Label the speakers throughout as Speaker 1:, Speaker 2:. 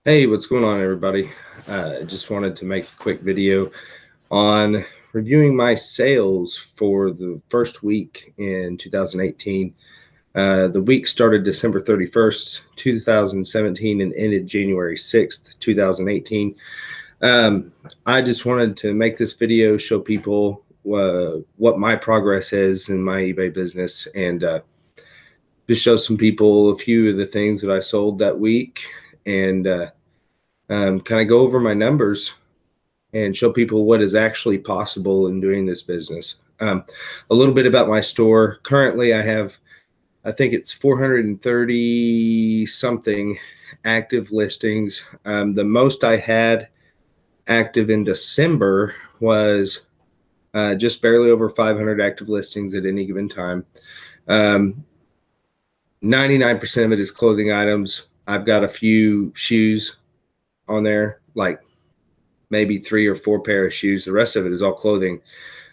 Speaker 1: Hey, what's going on, everybody? I just wanted to make a quick video on reviewing my sales for the first week in 2018. The week started December 31st, 2017, and ended January 6th, 2018. I just wanted to make this video, show people what my progress is in my eBay business, and just show some people a few of the things that I sold that week, and kind of go over my numbers and show people what is actually possible in doing this business. A little bit about my store. Currently, I think it's 430 something active listings. The most I had active in December was just barely over 500 active listings at any given time. 99% of it is clothing items. I've got a few shoes on there, like maybe 3 or 4 pair of shoes. The rest of it is all clothing.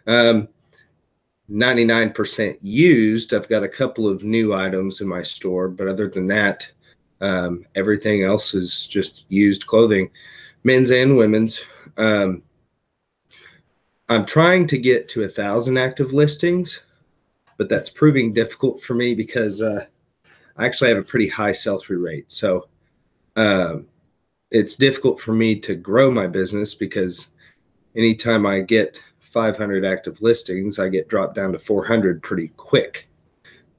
Speaker 1: 99% used. I've got a couple of new items in my store, but other than that, everything else is just used clothing, men's and women's. I'm trying to get to 1,000 active listings, but that's proving difficult for me because I actually have a pretty high sell-through rate. So it's difficult for me to grow my business because anytime I get 500 active listings, I get dropped down to 400 pretty quick.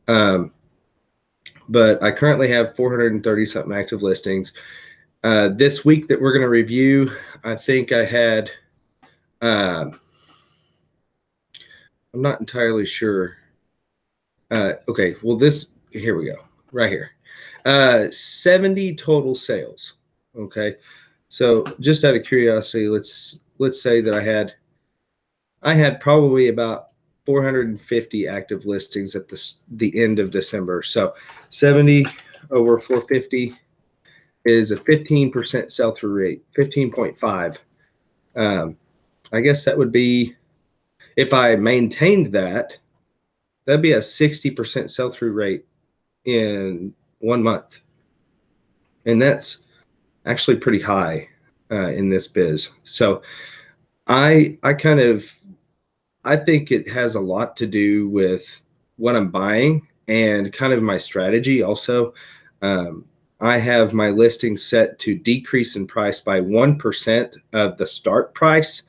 Speaker 1: But I currently have 430 something active listings. This week that we're going to review, I think I had, I'm not entirely sure. Okay, well, here we go, right here. 70 total sales. Okay, so just out of curiosity, let's say that I had probably about 450 active listings at the end of December. So 70 over 450 is a 15% sell-through rate, 15.5. I guess that would be, if I maintained that, that'd be a 60% sell-through rate in 1 month. And that's actually pretty high in this biz. So I think it has a lot to do with what I'm buying and kind of my strategy also. I have my listing set to decrease in price by 1% of the start price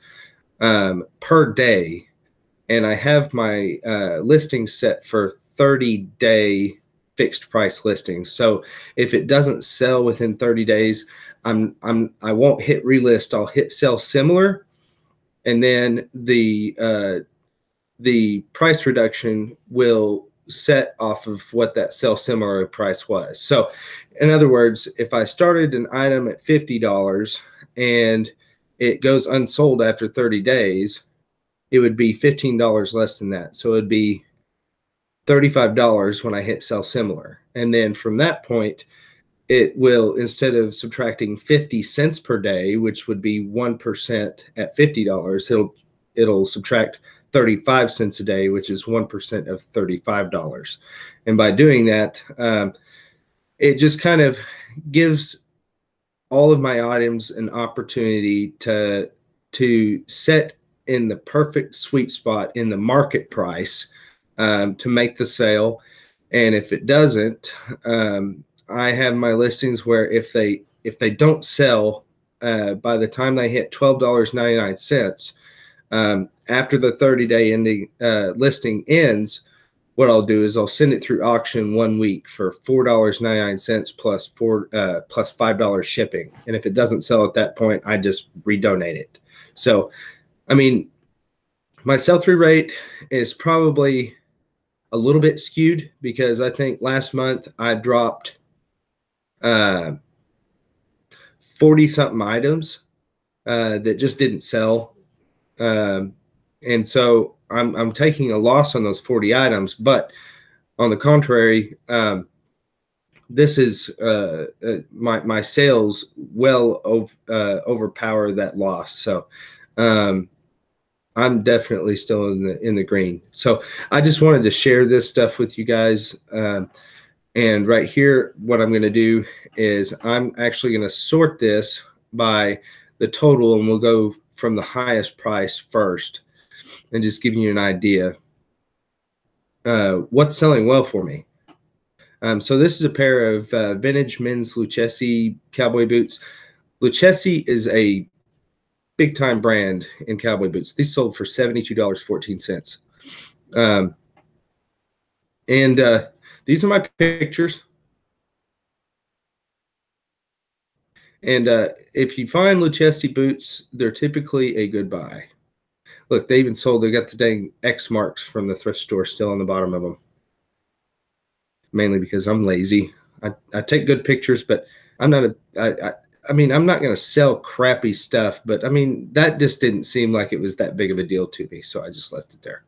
Speaker 1: per day. And I have my listing set for 30-day fixed price listings. So if it doesn't sell within 30 days, I won't hit relist. I'll hit sell similar, and then the price reduction will set off of what that sell similar price was. So in other words, if I started an item at $50 and it goes unsold after 30 days, it would be $15 less than that. So it'd be $35 when I hit sell similar. And then from that point, it will, instead of subtracting 50 cents per day, which would be 1% at $50, it'll subtract 35 cents a day, which is 1% of $35. And by doing that, it just kind of gives all of my items an opportunity to set in the perfect sweet spot in the market price to make the sale. And if it doesn't, I have my listings where if they don't sell by the time they hit $12.99, after the 30-day ending listing ends, what I'll do is I'll send it through auction 1 week for $4.99 plus $5 shipping. And if it doesn't sell at that point, I just redonate it. So, I mean, my sell-through rate is probably a little bit skewed because I think last month I dropped 40 something items that just didn't sell. And so I'm taking a loss on those 40 items, but on the contrary, this is my sales well overpower that loss. So I'm definitely still in the green. So I just wanted to share this stuff with you guys. And right here, what I'm going to do is I'm actually going to sort this by the total, and we'll go from the highest price first and just giving you an idea what's selling well for me. So this is a pair of vintage men's Lucchese cowboy boots. Lucchese is a big time brand in cowboy boots. These sold for $72.14. And these are my pictures. And if you find Lucchese boots, they're typically a good buy. Look, they even sold, they got the dang X marks from the thrift store still on the bottom of them. Mainly because I'm lazy. I take good pictures, but I'm not I mean, I'm not going to sell crappy stuff, but I mean, that just didn't seem like it was that big of a deal to me. So I just left it there.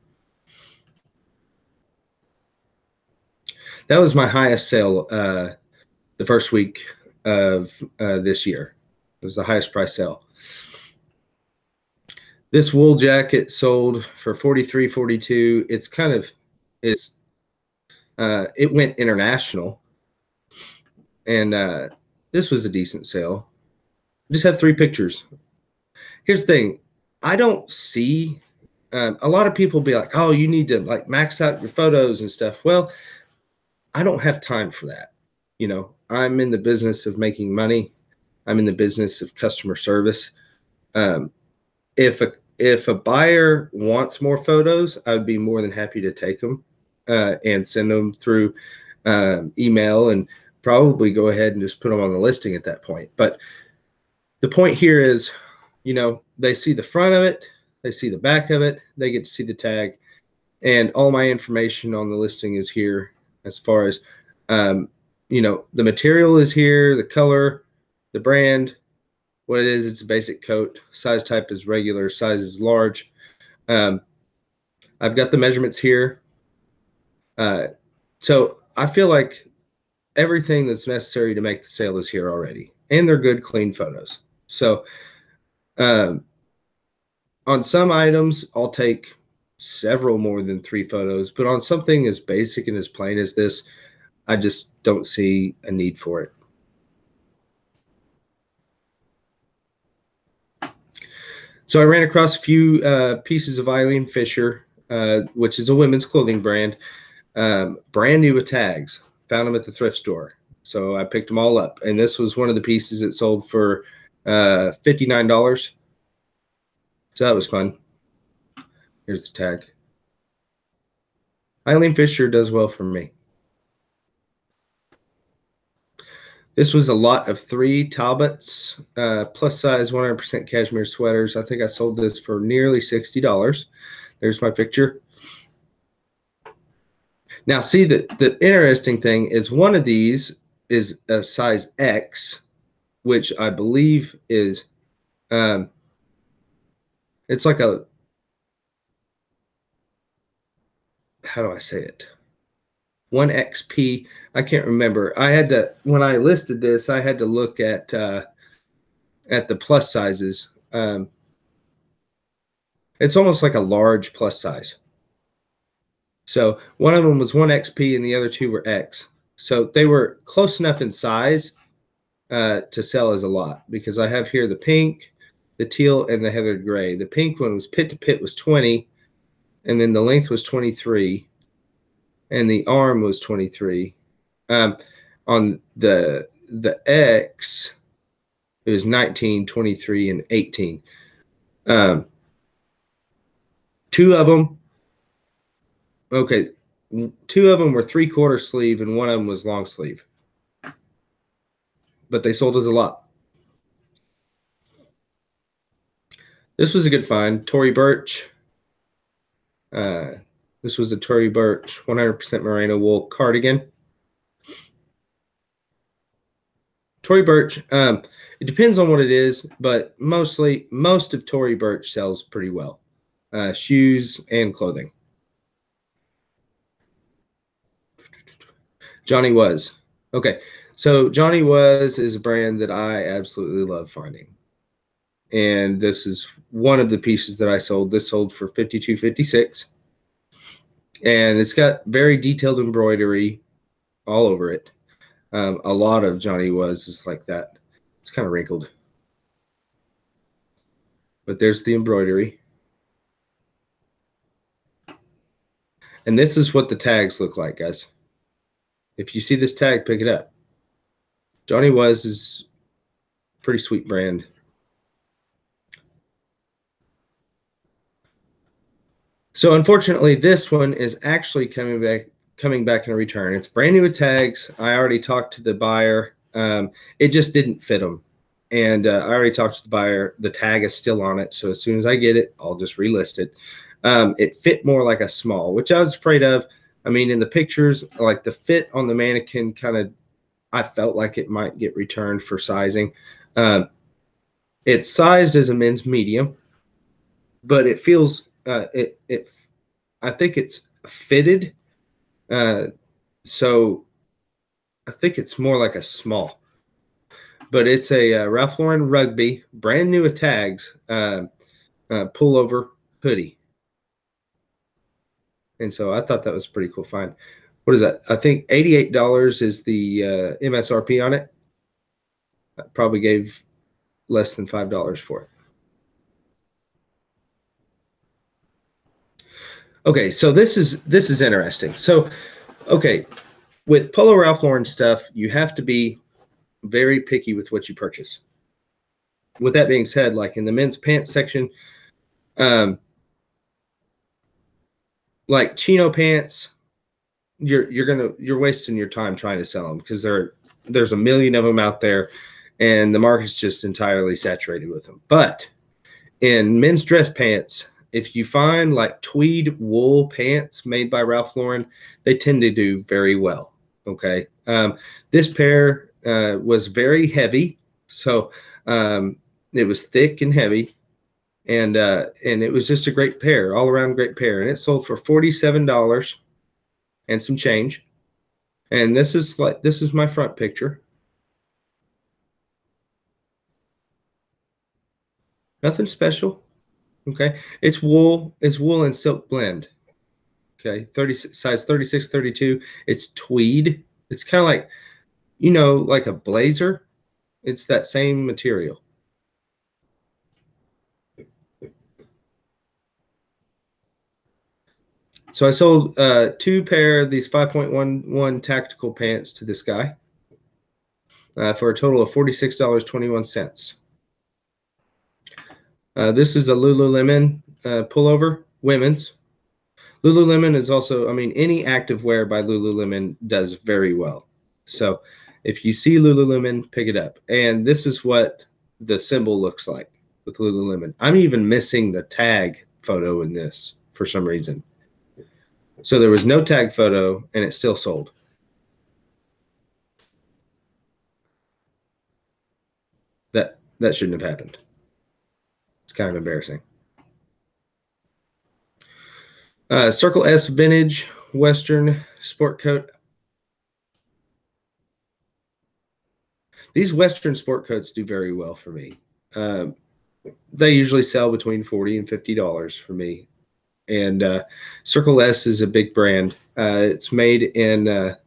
Speaker 1: That was my highest sale the first week of this year. It was the highest price sale. This wool jacket sold for $43.42. It's kind of it went international, and this was a decent sale. I just have 3 pictures. Here's the thing: I don't see a lot of people be like, "Oh, you need to like max out your photos and stuff." Well, I don't have time for that. You know, I'm in the business of making money. I'm in the business of customer service. If a buyer wants more photos, I would be more than happy to take them and send them through email, and probably go ahead and just put them on the listing at that point. But the point here is, you know, they see the front of it, they see the back of it, they get to see the tag, and all my information on the listing is here as far as, you know, the material is here, the color, the brand, what it is. It's a basic coat. Size type is regular, size is large. I've got the measurements here. So I feel like everything that's necessary to make the sale is here already, and they're good, clean photos. So on some items, I'll take several more than 3 photos, but on something as basic and as plain as this, I just don't see a need for it. So I ran across a few pieces of Eileen Fisher, which is a women's clothing brand, brand new with tags. Found them at the thrift store. So I picked them all up. And this was one of the pieces that sold for $59. So that was fun. Here's the tag. Eileen Fisher does well for me. This was a lot of 3 Talbots, plus size 100% cashmere sweaters. I think I sold this for nearly $60. There's my picture. Now, see, the interesting thing is one of these is a size X, which I believe is, it's like a, how do I say it? 1XP. I can't remember. I had to, when I listed this, I had to look at the plus sizes. It's almost like a large plus size. So one of them was 1XP and the other 2 were X. So they were close enough in size to sell as a lot, because I have here the pink, the teal, and the heathered gray. The pink one was pit to pit was 20, and then the length was 23, and the arm was 23. On the X, it was 19, 23, and 18. 2 of them, okay, 2 of them were 3/4 sleeve, and 1 of them was long sleeve. But they sold us a lot. This was a good find. Tory Burch. This was a Tory Burch 100% merino wool cardigan. Tory Burch, it depends on what it is, but most of Tory Burch sells pretty well. Shoes and clothing. Johnny Was. Okay, so Johnny Was is a brand that I absolutely love finding. And this is one of the pieces that I sold. This sold for $52.56. And it's got very detailed embroidery. all over it. A lot of Johnny Was is like that. It's kind of wrinkled. But there's the embroidery. And this is what the tags look like, guys. If you see this tag, pick it up. Johnny Was is a pretty sweet brand. So unfortunately, this one is actually coming back in a return. It's brand new with tags. I already talked to the buyer. It just didn't fit them. And I already talked to the buyer. The tag is still on it. So as soon as I get it, I'll just relist it. It fit more like a small, which I was afraid of. I mean, in the pictures, like the fit on the mannequin kind of, I felt like it might get returned for sizing. It's sized as a men's medium, but it feels, I think it's fitted. So I think it's more like a small. But it's a Ralph Lauren Rugby, brand new with tags, pullover hoodie. And so I thought that was a pretty cool find. What is that? I think $88 is the MSRP on it. I probably gave less than $5 for it. Okay, so this is interesting. So, okay, with Polo Ralph Lauren stuff, you have to be very picky with what you purchase. With that being said, like in the men's pants section, like chino pants, you're wasting your time trying to sell them because there's a million of them out there, and the market's just entirely saturated with them. But in men's dress pants, if you find like tweed wool pants made by Ralph Lauren, they tend to do very well. Okay, this pair was very heavy, so it was thick and heavy, and it was just a great pair, all around great pair, and it sold for $47 and some change. And this is my front picture. Nothing special. Okay, it's wool and silk blend. Okay, 36 size 36, 32. It's tweed. It's kind of like, like a blazer. It's that same material. So I sold 2 pair of these 5.11 tactical pants to this guy for a total of $46.21. This is a Lululemon pullover, women's. Lululemon is also, I mean, any active wear by Lululemon does very well. So if you see Lululemon, pick it up. And this is what the symbol looks like with Lululemon. I'm even missing the tag photo in this for some reason. So there was no tag photo, and it still sold. That shouldn't have happened. It's kind of embarrassing. Circle S Vintage Western Sport Coat. These Western sport coats do very well for me. They usually sell between $40 and $50 for me. And Circle S is a big brand. It's made in the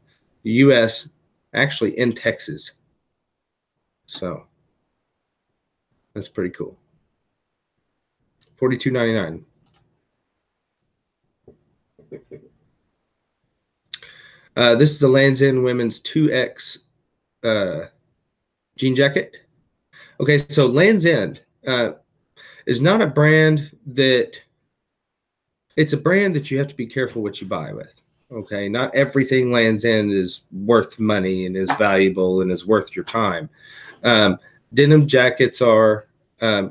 Speaker 1: U.S., actually in Texas. So that's pretty cool. $42.99. This is the Lands' End Women's 2X jean jacket. Okay, so Lands' End is not a brand that, it's a brand that you have to be careful what you buy with. Okay, not everything Lands' End is worth money and is valuable and is worth your time. Denim jackets are,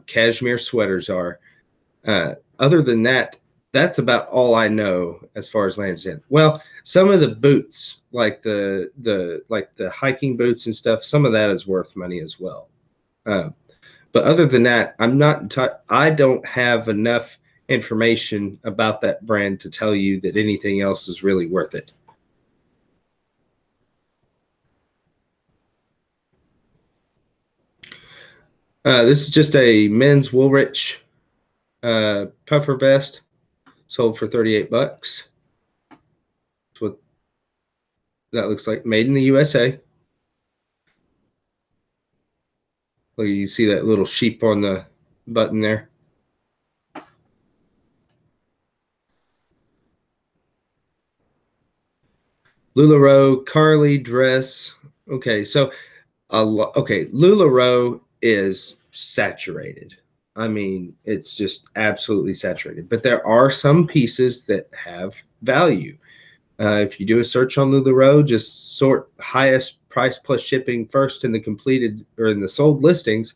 Speaker 1: cashmere sweaters are. Other than that, that's about all I know as far as Lands' End. Well, some of the boots, like the hiking boots and stuff, some of that is worth money as well. But other than that, I don't have enough information about that brand to tell you that anything else is really worth it. This is just a men's Woolrich puffer vest, sold for $38. That looks like made in the USA. Look, you see that little sheep on the button there. LuLaRoe Carly dress. Okay, so okay, LuLaRoe is saturated. I mean, it's just absolutely saturated. But there are some pieces that have value. If you do a search on LuLaRoe, just sort highest price plus shipping first in the completed or in the sold listings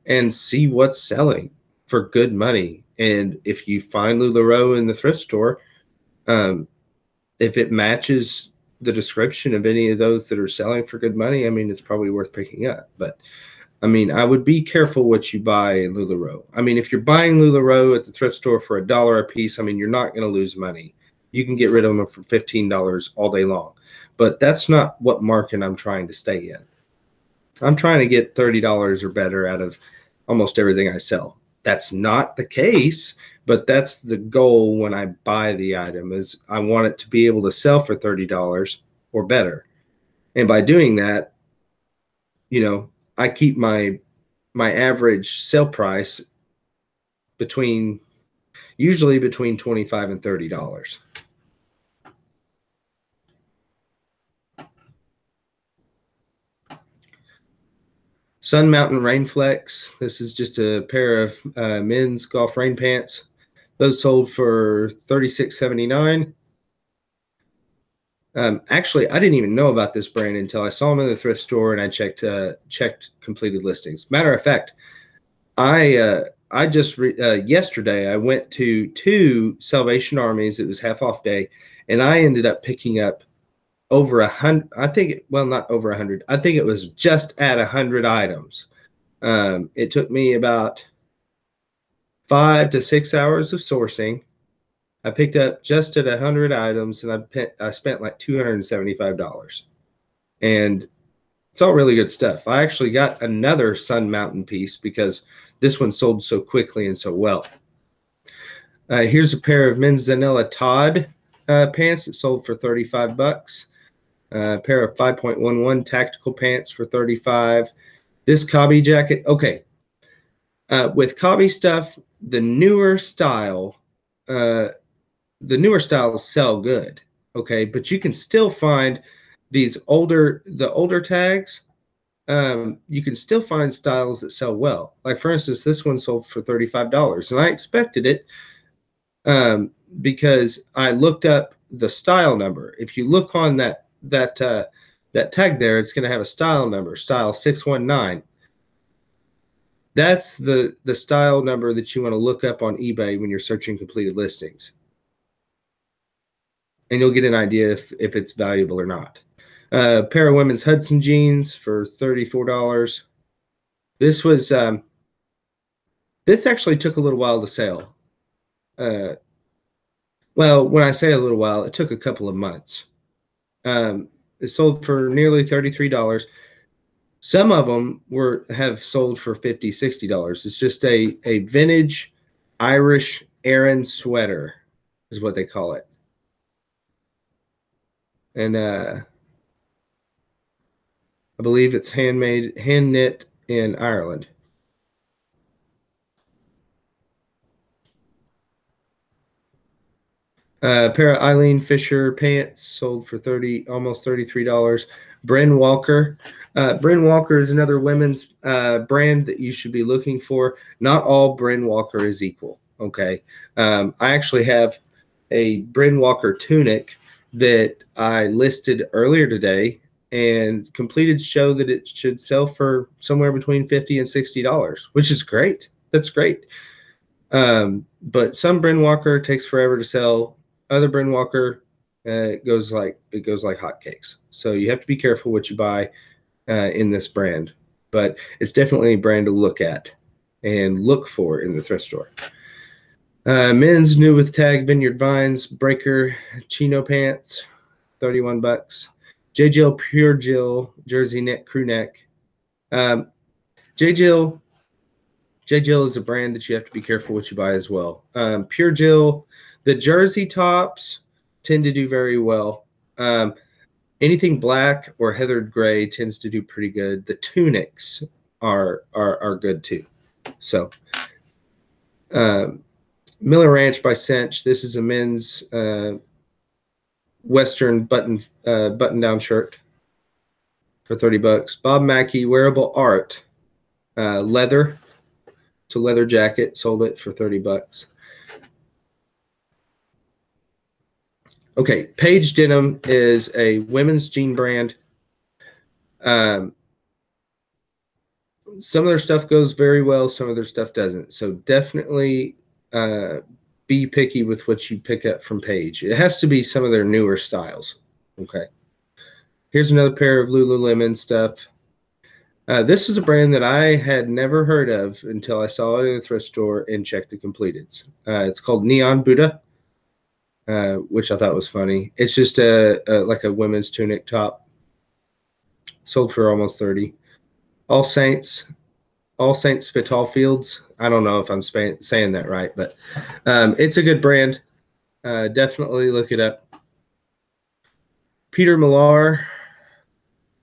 Speaker 1: and see what's selling for good money. And if you find LuLaRoe in the thrift store, um, if it matches the description of any of those that are selling for good money, I mean, it's probably worth picking up. But I mean, I would be careful what you buy in LuLaRoe. I mean, if you're buying LuLaRoe at the thrift store for $1 a piece, I mean, you're not going to lose money. You can get rid of them for $15 all day long. But that's not what market I'm trying to stay in. I'm trying to get $30 or better out of almost everything I sell. That's not the case, but that's the goal when I buy the item is I want it to be able to sell for $30 or better. And by doing that, you know, I keep my average sale price usually between $25 and $30. Sun Mountain Rainflex. This is just a pair of men's golf rain pants. Those sold for $36.79. Actually, I didn't even know about this brand until I saw them in the thrift store and I checked completed listings. Matter of fact, I just yesterday I went to 2 Salvation Armies. It was half off day, and I ended up picking up over 100. I think, well, not over 100. I think it was just at 100 items. It took me about 5 to 6 hours of sourcing. I picked up just at 100 items, and I spent like $275, and it's all really good stuff. I actually got another Sun Mountain piece because this one sold so quickly and so well. Here's a pair of men's Zanella Todd pants that sold for $35. A pair of 5.11 tactical pants for $35. This Cobby jacket. Okay. With Cobby stuff, the newer styles sell good. Okay. But you can still find the older tags. You can still find styles that sell well. Like, for instance, this one sold for $35, and I expected it because I looked up the style number. If you look on that tag there, it's going to have a style number, style 619. That's the style number that you want to look up on eBay when you're searching completed listings, and you'll get an idea if it's valuable or not. A pair of women's Hudson jeans for $34. This was this actually took a little while to sell. Well, when I say a little while, it took a couple of months. It sold for nearly $33. Some of them have sold for $50, $60. It's just a vintage Irish Aran sweater is what they call it. And I believe it's hand knit in Ireland. A pair of Eileen Fisher pants sold for almost $33. Bryn Walker. Bryn Walker is another women's brand that you should be looking for. Not all Bryn Walker is equal. Okay. I actually have a Bryn Walker tunic that I listed earlier today, and completed show that it should sell for somewhere between $50 and $60, which is great. That's great. But some Bryn Walker takes forever to sell. Other Bryn Walker, it goes like hotcakes. So you have to be careful what you buy in this brand. But it's definitely a brand to look at and look for in the thrift store. Men's new with tag Vineyard Vines Breaker chino pants, $31. J. Jill Pure Jill jersey knit crew neck. J. Jill is a brand that you have to be careful what you buy as well. Pure Jill, the jersey tops tend to do very well. Anything black or heathered gray tends to do pretty good. The tunics are good too. So Miller Ranch by Cinch. This is a men's Western button down shirt for $30. Bob Mackie wearable art leather. It's a leather jacket. Sold it for $30. Okay, Paige Denim is a women's jean brand. Some of their stuff goes very well. Some of their stuff doesn't. So definitely be picky with what you pick up from Paige. It has to be some of their newer styles. Okay. Here's another pair of Lululemon stuff. This is a brand that I had never heard of until I saw it in the thrift store and checked the completeds. It's called Neon Buddha. Which I thought was funny. It's just like a women's tunic top. Sold for almost $30. All Saints Spitalfields. I don't know if I'm saying that right, but it's a good brand. Definitely look it up. Peter Millar.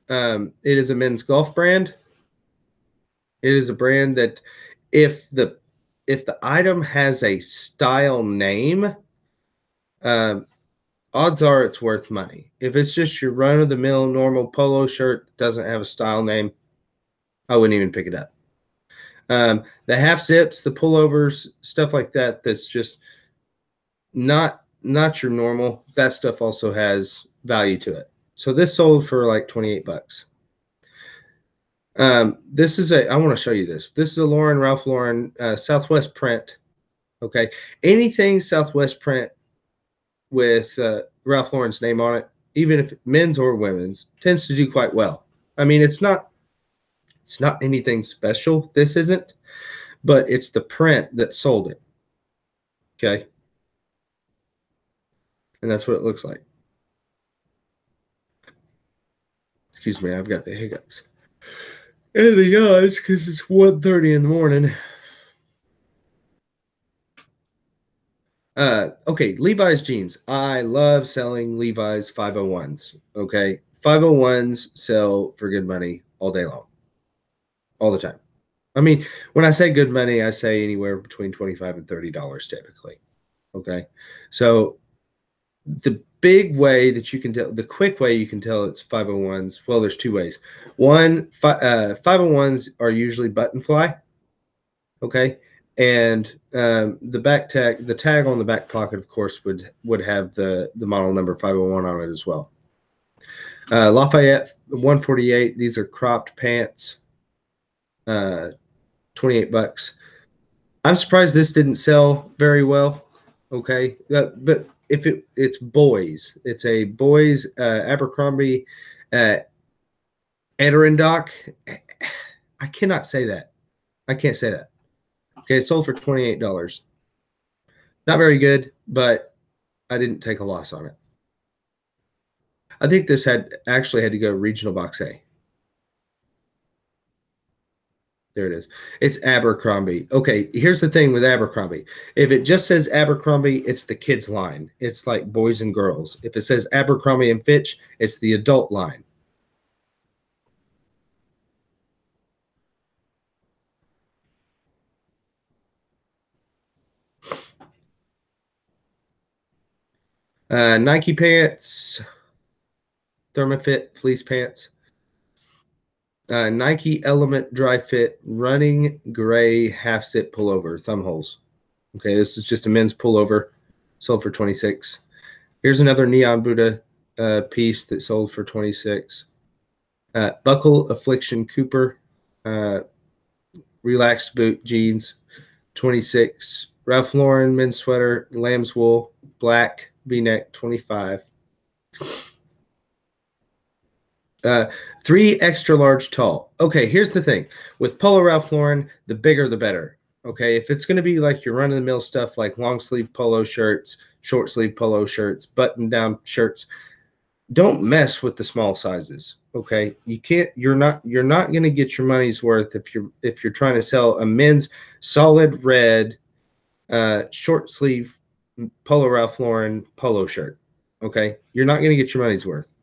Speaker 1: It is a men's golf brand. It is a brand that if the item has a style name, odds are it's worth money. If it's just your run-of-the-mill normal polo shirt that doesn't have a style name, I wouldn't even pick it up. The half zips, the pullovers, stuff like that, that's just not your normal. That stuff also has value to it. So this sold for like $28. This is I want to show you this. This is a Ralph Lauren Southwest print. Okay, anything Southwest print with Ralph Lauren's name on it, even if men's or women's, tends to do quite well. I mean, it's not anything special. This isn't, but it's the print that sold it. Okay. And that's what it looks like. Excuse me, I've got the hiccups. And the odds because it's 1:30 in the morning. Okay, Levi's jeans. I love selling Levi's 501s. Okay, 501s sell for good money all day long, all the time. I mean, when I say good money, I say anywhere between $25 and $30 typically. Okay, so the big way that you can tell, the quick way you can tell it's 501s. Well, there's two ways. One, 501s are usually button fly. Okay. And the tag on the back pocket, of course, would have the model number 501 on it as well. Lafayette 148. These are cropped pants. $28. I'm surprised this didn't sell very well. Okay, but if it's boys, it's a boys Abercrombie Adirondack. I cannot say that. I can't say that. Okay, it sold for $28. Not very good, but I didn't take a loss on it. I think this actually had to go regional box A. There it is. It's Abercrombie. Okay, here's the thing with Abercrombie. If it just says Abercrombie, it's the kids line. It's like boys and girls. If it says Abercrombie and Fitch, it's the adult line. Nike pants, Thermafit fleece pants, Nike Element Dry Fit running gray half zip pullover, thumb holes. Okay, this is just a men's pullover, sold for $26. Here's another Neon Buddha piece that sold for $26. Buckle Affliction Cooper relaxed boot jeans, $26. Ralph Lauren men's sweater, lamb's wool, black V-neck, $25. 3 extra large tall. Okay, here's the thing. With Polo Ralph Lauren, the bigger the better. Okay, if it's going to be like your run-of-the-mill stuff like long sleeve polo shirts, short sleeve polo shirts, button-down shirts, don't mess with the small sizes. Okay, you're not going to get your money's worth if you're trying to sell a men's solid red short sleeve Polo Ralph Lauren polo shirt. Okay, you're not going to get your money's worth.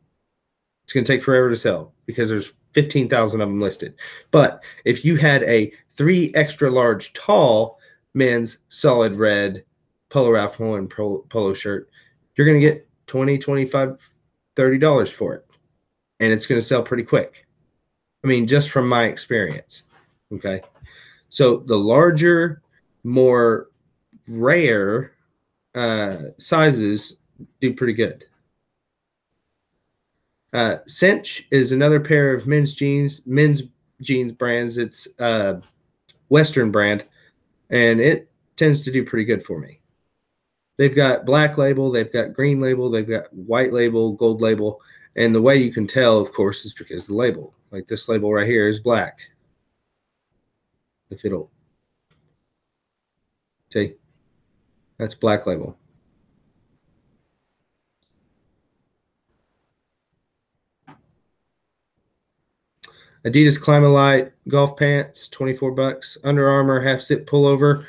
Speaker 1: It's going to take forever to sell because there's 15,000 of them listed. But if you had a 3 extra large tall men's solid red Polo Ralph Lauren polo shirt, you're going to get $20, $25, $30 for it. And it's going to sell pretty quick. I mean, just from my experience. Okay. So the larger, more rare sizes do pretty good. Cinch is another pair of men's jeans brands. It's a Western brand, and it tends to do pretty good for me. They've got black label, they've got green label, they've got white label, gold label, and the way you can tell, of course, is because the label. Like this label right here is black. If it'll see, that's black label. Adidas Climalite golf pants, $24. Under Armour half zip pullover.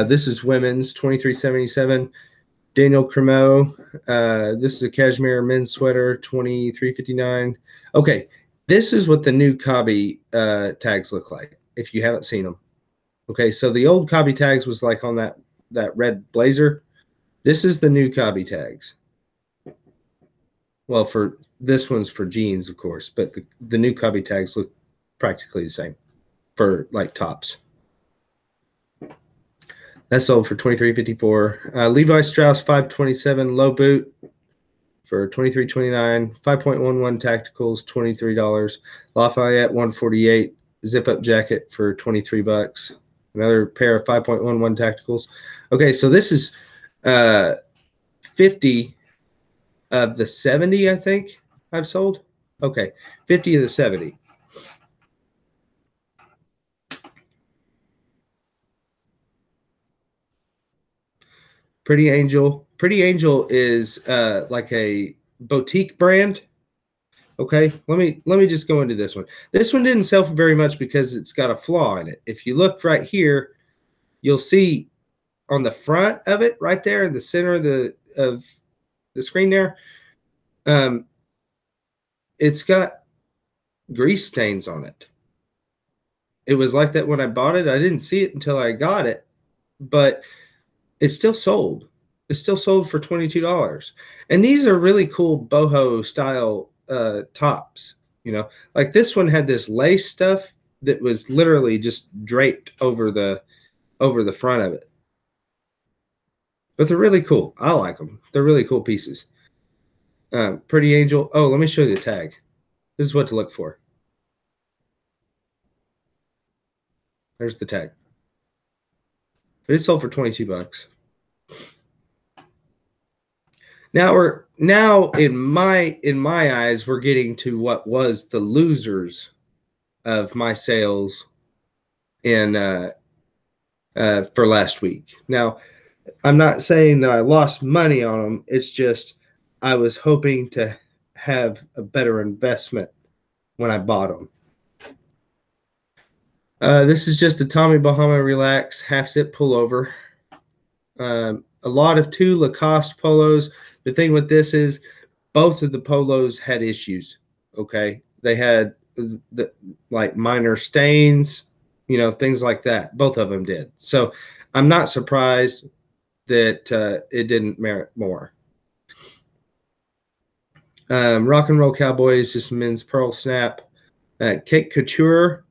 Speaker 1: This is women's, $23.77. Daniel Cremo. This is a cashmere men's sweater, $23.59. Okay, this is what the new Cobby tags look like. If you haven't seen them, okay. So the old Cobby tags was like on that red blazer. This is the new Cobby tags. Well, for this one's for jeans, of course, but the new Cobby tags look practically the same for like tops. That sold for $23.54. Levi Strauss 527 low boot for $23.29. 5.11 tacticals, $23. Lafayette 148 zip up jacket for $23. Another pair of 5.11 tacticals. Okay, so this is 50 of the 70, I think I've sold. Okay, 50 of the 70. Pretty Angel. Pretty Angel is like a boutique brand. Okay, let me just go into this one. This one didn't sell for very much because it's got a flaw in it. If you look right here, you'll see on the front of it, right there in the center of the screen there, it's got grease stains on it. It was like that when I bought it. I didn't see it until I got it, but it's still sold. It's still sold for $22. And these are really cool boho style tops. You know, like this one had this lace stuff that was literally just draped over the front of it. But they're really cool. I like them. They're really cool pieces. Pretty Angel. Oh, let me show you the tag. This is what to look for. There's the tag. But it sold for $22. Now in my eyes, we're getting to what was the losers of my sales in for last week. Now, I'm not saying that I lost money on them. It's just I was hoping to have a better investment when I bought them. This is just a Tommy Bahama Relax half zip pullover. A lot of 2 Lacoste polos. The thing with this is both of the polos had issues. Okay, they had the like minor stains, you know, things like that. Both of them did. So I'm not surprised that it didn't merit more. Rock and Roll Cowboys, just men's pearl snap. Cake Couture.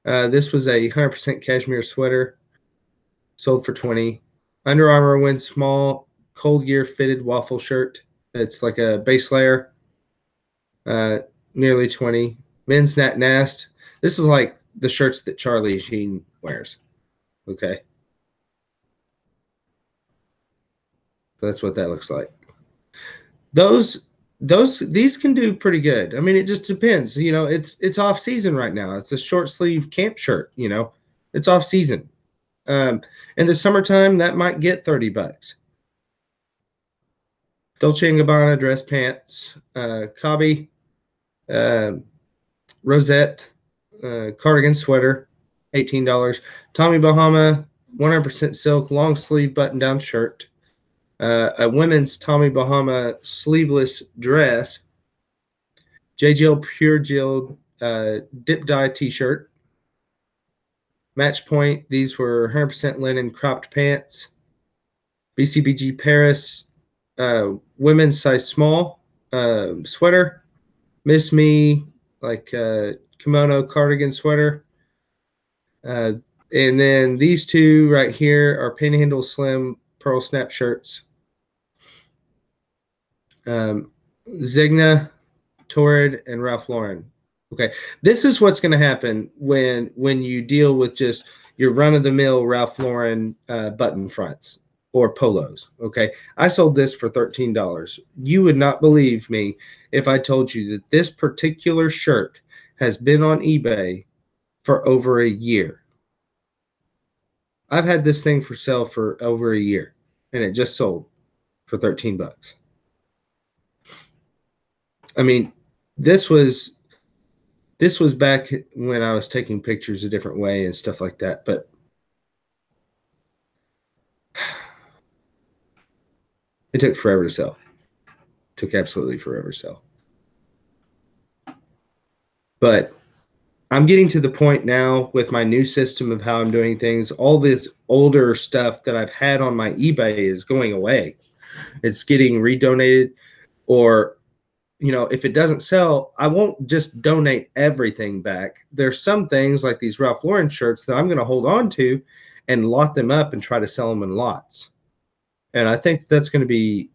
Speaker 1: This was a 100% cashmere sweater. Sold for $20. Under Armour went small cold gear fitted waffle shirt. It's like a base layer. Nearly $20. Men's Nat Nast. This is like the shirts that Charlie Sheen wears. Okay. So that's what that looks like. These can do pretty good. I mean, it just depends. You know, it's off season right now. It's a short sleeve camp shirt. You know, it's off season. In the summertime, that might get $30. Dolce & Gabbana dress pants, Cobby, Rosette, cardigan sweater, $18. Tommy Bahama 100% silk long sleeve button down shirt. A women's Tommy Bahama sleeveless dress, J.Jill Pure Jill dip dye t-shirt. Match Point, these were 100% linen cropped pants. BCBG Paris women's size small sweater. Miss Me, like kimono cardigan sweater. And then these two right here are Panhandle Slim pearl snap shirts. Zegna, Torrid, and Ralph Lauren. Okay, this is what's going to happen when you deal with just your run-of-the-mill Ralph Lauren button fronts or polos. Okay, I sold this for $13. You would not believe me if I told you that this particular shirt has been on eBay for over a year. I've had this thing for sale for over a year, and it just sold for 13 bucks. I mean, this was back when I was taking pictures a different way and stuff like that, but it took forever to sell. It took absolutely forever to sell. But I'm getting to the point now with my new system of how I'm doing things. All this older stuff that I've had on my eBay is going away. It's getting redonated, or if it doesn't sell, I won't just donate everything back. There's some things like these Ralph Lauren shirts that I'm going to hold on to and lot them up and try to sell them in lots. And I think that's going to be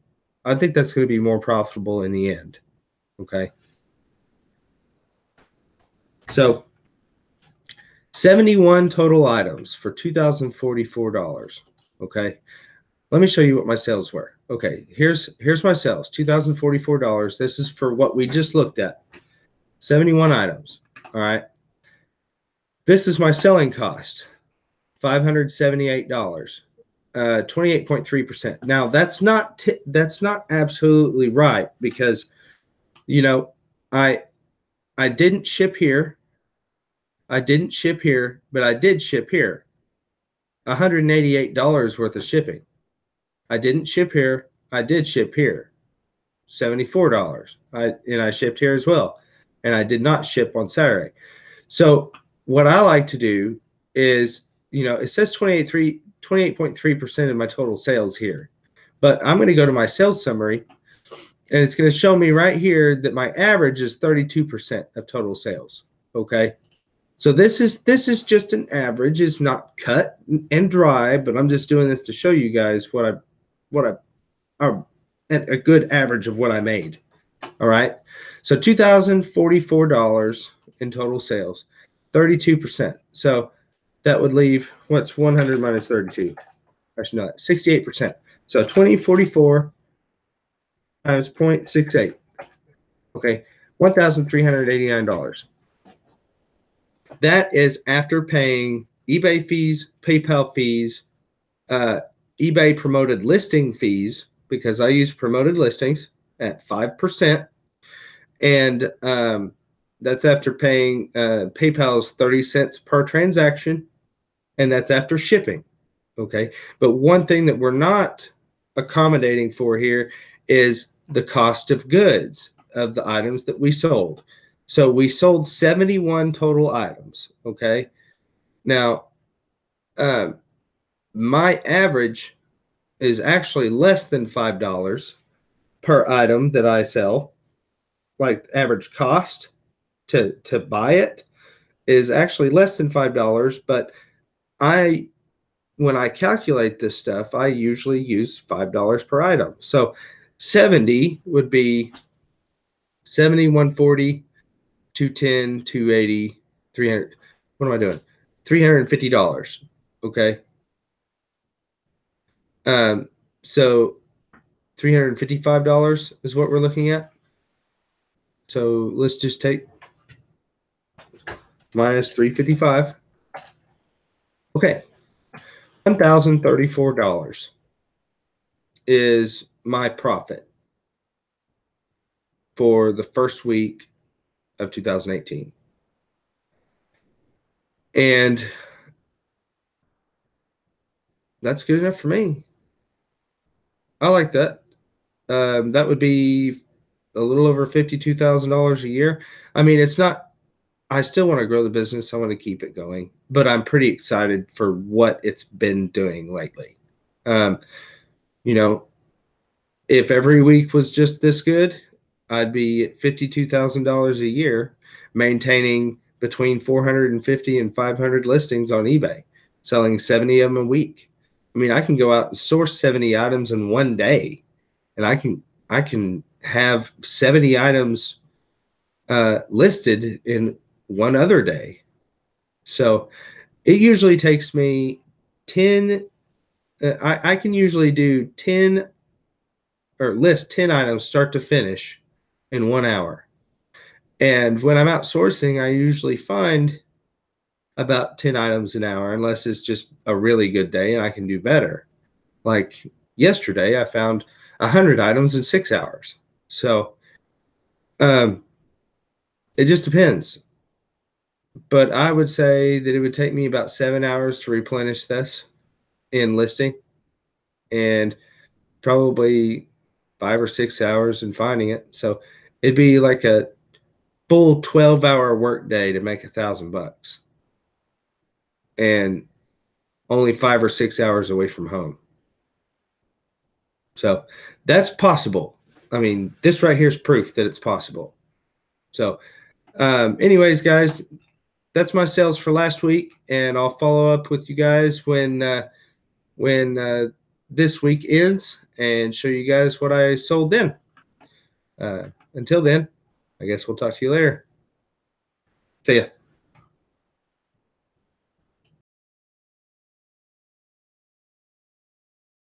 Speaker 1: more profitable in the end. Okay. So 71 total items for $2,044. Okay. Let me show you what my sales were. Okay, here's my sales, $2,044. This is for what we just looked at. 71 items. All right. This is my selling cost, $578, 28.3%. Now that's not absolutely right, because I didn't ship here. I didn't ship here, but I did ship here. $188 worth of shipping. I didn't ship here. I did ship here. $74. I shipped here as well. And I did not ship on Saturday. So what I like to do is, it says 28.3% of my total sales here. But I'm going to go to my sales summary, and it's going to show me right here that my average is 32% of total sales. Okay. So this is just an average. It's not cut and dry, but I'm just doing this to show you guys what a good average of what I made. All right. So $2,044 in total sales, 32%. So that would leave, what's 100 minus 32? Actually, not 68%. So 2044 times 0.68. Okay. $1,389. That is after paying eBay fees, PayPal fees, eBay promoted listing fees, because I use promoted listings at 5%. And that's after paying PayPal's 30 cents per transaction. And that's after shipping. Okay. But one thing that we're not accommodating for here is the cost of goods of the items that we sold. So we sold 71 total items. Okay. Now, my average is actually less than $5 per item that I sell. Like, average cost to buy it is actually less than $5. But when I calculate this stuff, I usually use $5 per item. So 70 would be 70, 140, 210, 280, 300. What am I doing? $350. Okay. So $355 is what we're looking at. So let's just take minus 355. Okay. $1,034 is my profit for the first week of 2018. And that's good enough for me. I like that. That would be a little over $52,000 a year. I mean, it's not, I still want to grow the business. I want to keep it going, but I'm pretty excited for what it's been doing lately. Um, you know, if every week was just this good, I'd be at $52,000 a year, maintaining between 450 and 500 listings on eBay, selling 70 of them a week. I mean, I can go out and source 70 items in one day, and I can have 70 items listed in one other day. So it usually takes me 10. I can usually do 10 or list 10 items start to finish in 1 hour. And when I'm outsourcing, I usually find about 10 items an hour, unless it's just a really good day and I can do better. Like yesterday, I found 100 items in 6 hours. So um, it just depends. But I would say that it would take me about 7 hours to replenish this in listing, and probably 5 or 6 hours in finding it. So it'd be like a full 12-hour work day to make $1,000, and only 5 or 6 hours away from home. So that's possible. I mean, this right here is proof that it's possible. So anyways, guys, that's my sales for last week, and I'll follow up with you guys when this week ends and show you guys what I sold then. Until then, I guess we'll talk to you later. See ya.